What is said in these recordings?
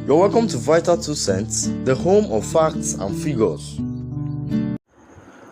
You're welcome to Vital 2 Cents, the home of facts and figures.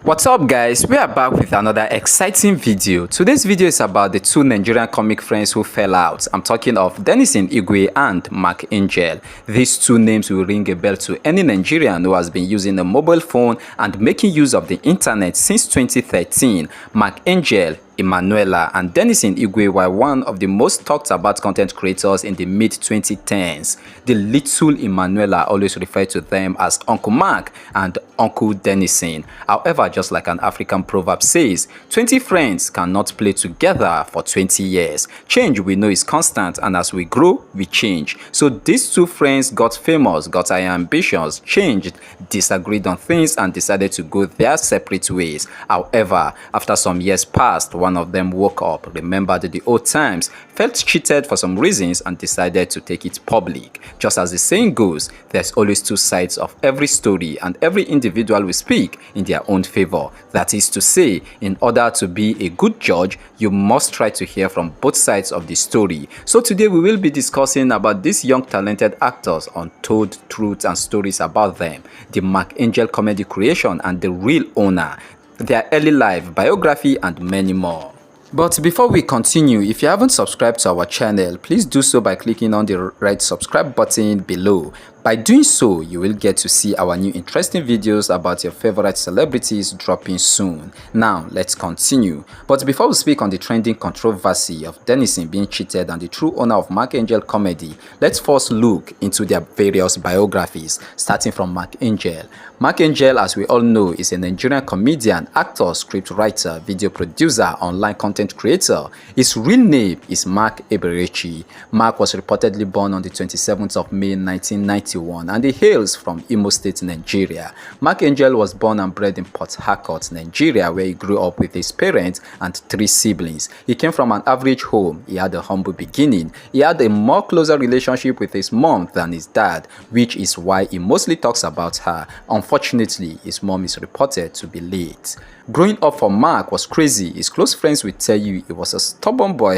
What's up guys, we are back with another exciting video. Today's video is about the two Nigerian comic friends who fell out. I'm talking of Denison Igwe and Mark Angel. These two names will ring a bell to any Nigerian who has been using a mobile phone and making use of the internet since 2013. Mark Angel, Emmanuella and Denison Igwe were one of the most talked about content creators in the mid-2010s. The little Emmanuella always referred to them as Uncle Mark and Uncle Denison. However, just like an African proverb says, 20 friends cannot play together for 20 years. Change we know is constant, and as we grow, we change. So these two friends got famous, got higher ambitions, changed, disagreed on things and decided to go their separate ways. However, after some years passed, one of them woke up, remembered the old times, felt cheated for some reasons and decided to take it public. Just as the saying goes, there's always two sides of every story and every individual will speak in their own favor. That is to say, in order to be a good judge, you must try to hear from both sides of the story. So today we will be discussing about these young talented actors, untold truths and stories about them, the Mark Angel comedy creation and the real owner, their early life, biography and many more. But before we continue, if you haven't subscribed to our channel, please do so by clicking on the right subscribe button below. By doing so, you will get to see our new interesting videos about your favorite celebrities dropping soon. Now, let's continue. But before we speak on the trending controversy of Denison being cheated and the true owner of Mark Angel comedy, let's first look into their various biographies, starting from Mark Angel. Mark Angel, as we all know, is a Nigerian comedian, actor, scriptwriter, video producer, online content creator. His real name is Mark Eberechi. Mark was reportedly born on the 27th of May 1990. And he hails from Imo State, Nigeria. Mark Angel was born and bred in Port Harcourt, Nigeria, where he grew up with his parents and 3 siblings. He came from an average home. He had a humble beginning. He had a more closer relationship with his mom than his dad, which is why he mostly talks about her. Unfortunately, his mom is reported to be late. Growing up for Mark was crazy. His close friends will tell you he was a stubborn boy.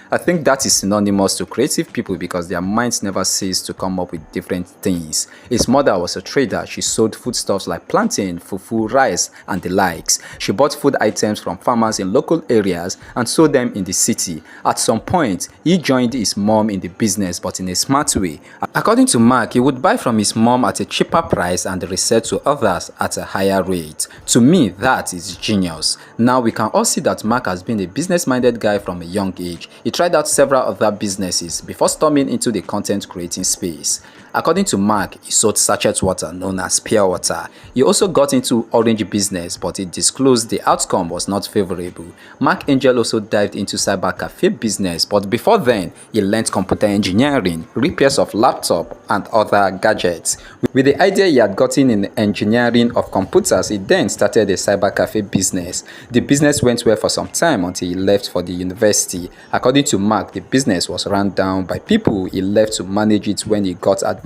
I think that is synonymous to creative people because their minds never cease to come up with different things. His mother was a trader. She sold foodstuffs like plantain, fufu, rice, and the likes. She bought food items from farmers in local areas and sold them in the city. At some point, he joined his mom in the business, but in a smart way. According to Mark, he would buy from his mom at a cheaper price and resell to others at a higher rate. To me, that is genius. Now we can all see that Mark has been a business-minded guy from a young age. He tried out several other businesses before storming into the content creating space. According to Mark, he sold sachet water known as pure water. He also got into orange business, but he disclosed the outcome was not favorable. Mark Angel also dived into cyber cafe business, but before then, he learned computer engineering, repairs of laptop and other gadgets. With the idea he had gotten in engineering of computers, he then started a cyber cafe business. The business went well for some time until he left for the university. According to Mark, the business was run down by people he left to manage it when he got admission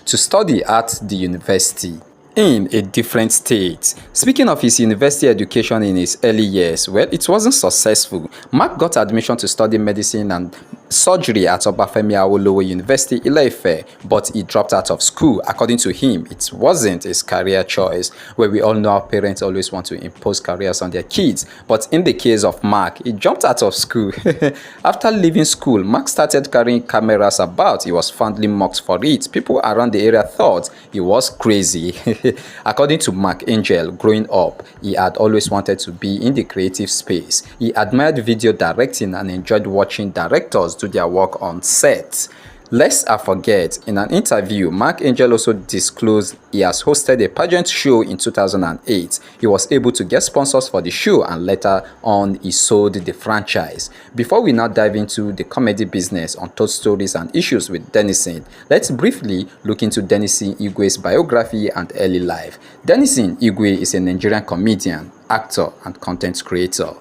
to study at the university in a different state. Speaking of his university education in his early years, well, it wasn't successful. Mark got admission to study medicine and surgery at Obafemi Awolowo University, Ile-Ife, but he dropped out of school. According to him, it wasn't his career choice, where we all know our parents always want to impose careers on their kids. But in the case of Mark, he jumped out of school. After leaving school, Mark started carrying cameras about. He was fondly mocked for it. People around the area thought he was crazy. According to Mark Angel, growing up, he had always wanted to be in the creative space. He admired video directing and enjoyed watching directors do their work on set. Lest I forget, in an interview, Mark Angel also disclosed he has hosted a pageant show in 2008. He was able to get sponsors for the show and later on he sold the franchise. Before we now dive into the comedy business, untold stories and issues with Denison, let's briefly look into Denison Igwe's biography and early life. Denison Igwe is a Nigerian comedian, actor and content creator.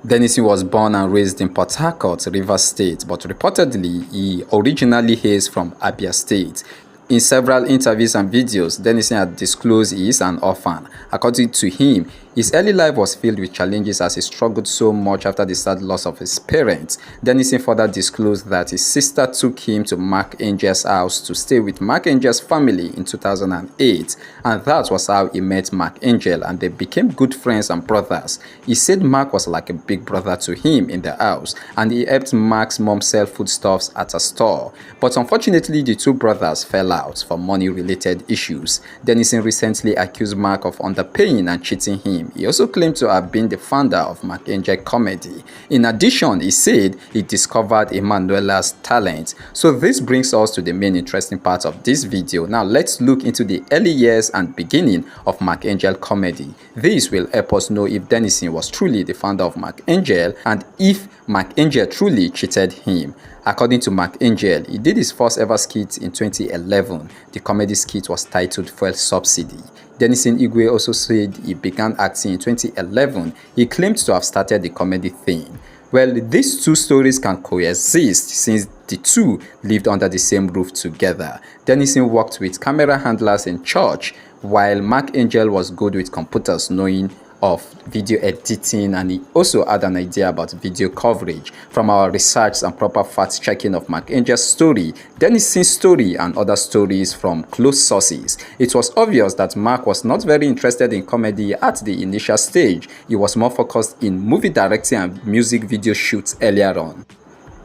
Denison was born and raised in Port Harcourt, Rivers State, but reportedly he originally hails from Abia State. In several interviews and videos, Denison had disclosed he is an orphan. According to him, His early life was filled with challenges as he struggled so much after the sad loss of his parents. Denison further disclosed that his sister took him to Mark Angel's house to stay with Mark Angel's family in 2008, and that was how he met Mark Angel, and they became good friends and brothers. He said Mark was like a big brother to him in the house, and he helped Mark's mom sell foodstuffs at a store. But unfortunately, the two brothers fell out for money-related issues. Denison recently accused Mark of underpaying and cheating him. He also claimed to have been the founder of Mark Angel Comedy. In addition, he said he discovered Emmanuella's talent. So this brings us to the main interesting part of this video. Now let's look into the early years and beginning of Mark Angel Comedy. This will help us know if Denison was truly the founder of Mark Angel and if Mark Angel truly cheated him. According to Mark Angel, he did his first ever skit in 2011. The comedy skit was titled Fuel Subsidy. Denison Igwe also said he began acting in 2011. He claimed to have started the comedy thing. Well, these two stories can coexist since the two lived under the same roof together. Denison worked with camera handlers in church, while Mark Angel was good with computers, knowing of video editing, and he also had an idea about video coverage. From our research and proper fact checking of Mark Angel's story, Denison's story, and other stories from close sources, it was obvious that Mark was not very interested in comedy at the initial stage. He was more focused in movie directing and music video shoots earlier on.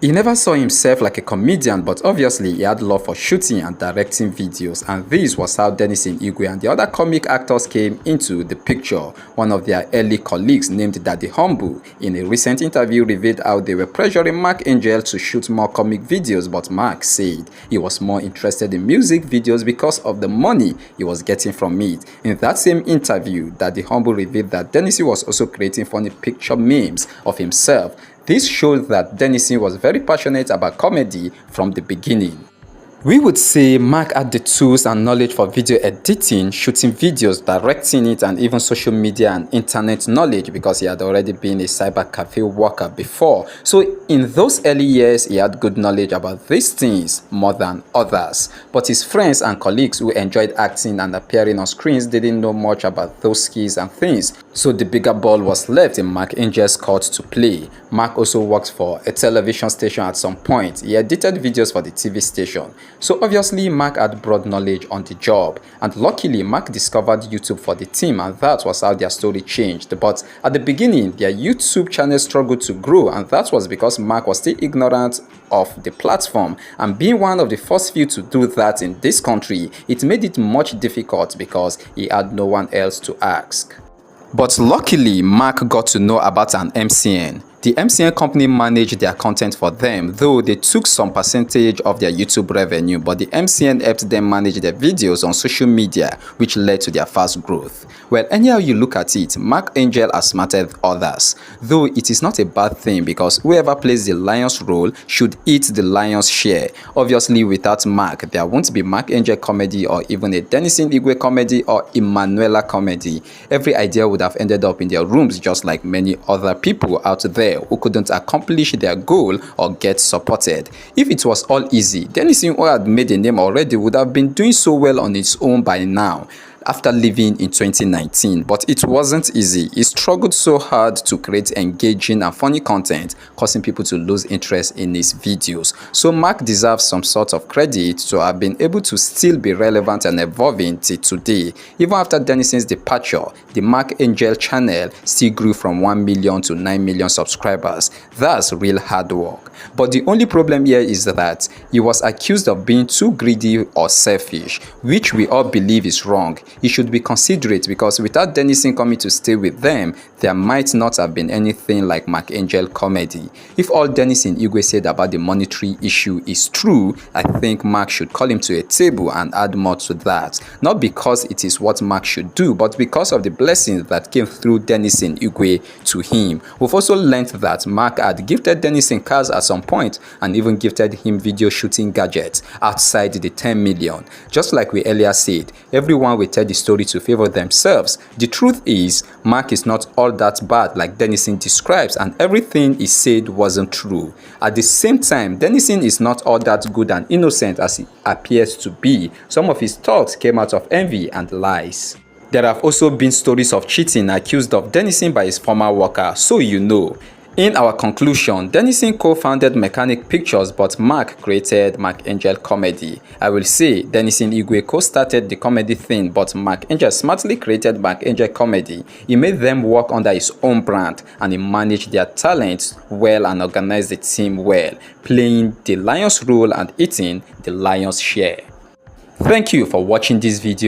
He never saw himself like a comedian, but obviously he had love for shooting and directing videos, and this was how Denison Igwe and the other comic actors came into the picture. One of their early colleagues, named Daddy Humble, in a recent interview revealed how they were pressuring Mark Angel to shoot more comic videos, but Mark said he was more interested in music videos because of the money he was getting from it. In that same interview, Daddy Humble revealed that Denison was also creating funny picture memes of himself. This showed that Denison was very passionate about comedy from the beginning. We would say Mark had the tools and knowledge for video editing, shooting videos, directing it, and even social media and internet knowledge because he had already been a cyber cafe worker before. So in those early years, he had good knowledge about these things more than others. But his friends and colleagues who enjoyed acting and appearing on screens didn't know much about those skills and things. So the bigger ball was left in Mark Angel's court to play. Mark also worked for a television station at some point. He edited videos for the TV station. So obviously Mark had broad knowledge on the job, and luckily Mark discovered YouTube for the team, and that was how their story changed. But at the beginning, their YouTube channel struggled to grow, and that was because Mark was still ignorant of the platform, and being one of the first few to do that in this country, it made it much difficult because he had no one else to ask. But luckily, Mark got to know about an MCN. The MCN company managed their content for them, though they took some percentage of their YouTube revenue, but the MCN helped them manage their videos on social media, which led to their fast growth. Well, anyhow you look at it, Mark Angel outsmarted others, though it is not a bad thing because whoever plays the lion's role should eat the lion's share. Obviously, without Mark, there won't be Mark Angel Comedy or even a Denison Igwe Comedy or Emmanuella Comedy. Every idea would have ended up in their rooms just like many other people out there who couldn't accomplish their goal or get supported. If it was all easy, Denison, who had made a name already, would have been doing so well on its own by now. After leaving in 2019, but it wasn't easy. He struggled so hard to create engaging and funny content, causing people to lose interest in his videos. So Mark deserves some sort of credit to have been able to still be relevant and evolving till today. Even after Denison's departure, the Mark Angel channel still grew from 1 million to 9 million subscribers. That's real hard work. But the only problem here is that he was accused of being too greedy or selfish, which we all believe is wrong. He should be considerate because without Denison coming to stay with them, there might not have been anything like Mark Angel Comedy. If all Denison Igwe said about the monetary issue is true, I think Mark should call him to a table and add more to that. Not because it is what Mark should do, but because of the blessings that came through Denison Igwe to him. We've also learned that Mark had gifted Denison cars at some point and even gifted him video shooting gadgets outside the 10 million. Just like we earlier said, everyone will tell the story to favor themselves. The truth is, Mark is not all that bad like Denison describes, and everything he said wasn't true. At the same time, Denison is not all that good and innocent as he appears to be. Some of his talks came out of envy and lies. There have also been stories of cheating accused of Denison by his former worker, so you know. In our conclusion, Denison co-founded Mechanic Pictures, but Mark created Mark Angel Comedy. I will say Denison Igwe co-started the comedy thing, but Mark Angel smartly created Mark Angel Comedy. He made them work under his own brand, and he managed their talents well and organized the team well, playing the lion's role and eating the lion's share. Thank you for watching this video.